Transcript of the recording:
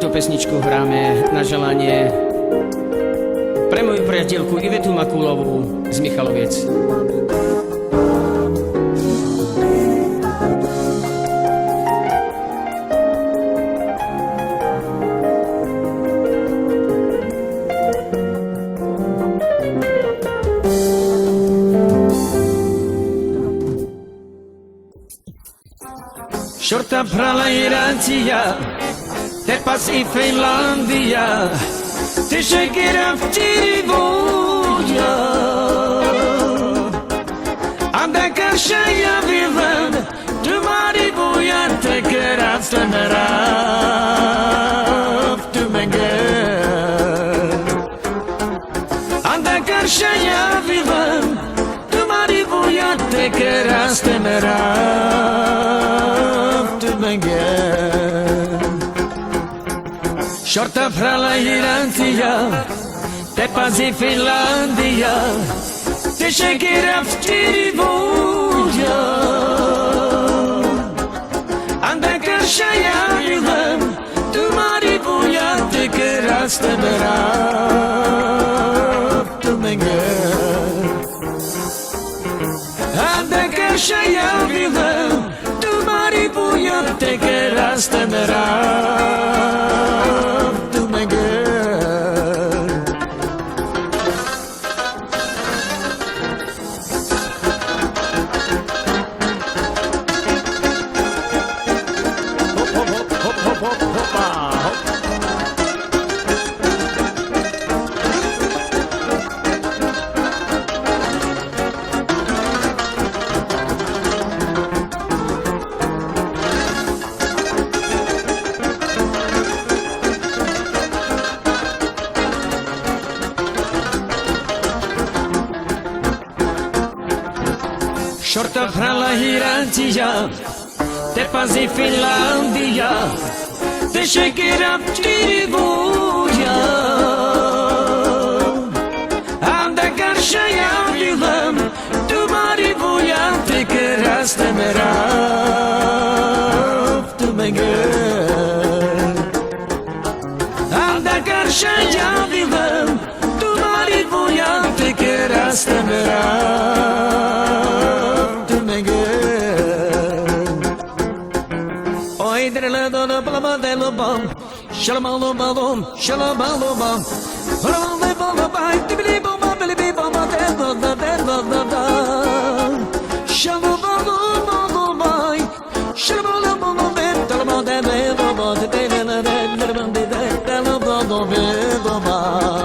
Túto pesničku hráme na želanie pre moju priateľku Ivetu Makulovú z Michaloviec. Shorta prala Irancia, te pasi Finlandia, te shekera vtirivoja. Anda karşıya viven, tümari boya tekrar stanaraf tümenger. Anda karşıya viven, tümari boya tekrar stanaraf tümenger. Shorta prala Irancia, te pasi Finlandia, te shekera vtirivoja. Anda karşıya viven, tümari boya tekrar stanaraf tümenger. Anda karşıya viven, tümari boya tekrar stanaraf tümenger. Shorta prala Irancia, te pasi Finlandia, te shekera vtirivoja. Anda karşıya viven, tümari boya tekrar stanaraf tümenger. Anda karşıya viven, tümari boya tekrar stanaraf tümenger. Oy derele dona plama delo bom, shalom balom, shalom balom. Balom balom bay, tibili bom, bili bom, delo da delo da. Shalom balom balom bay, shalom balom delo da delo da delo da delo da delo da delo da.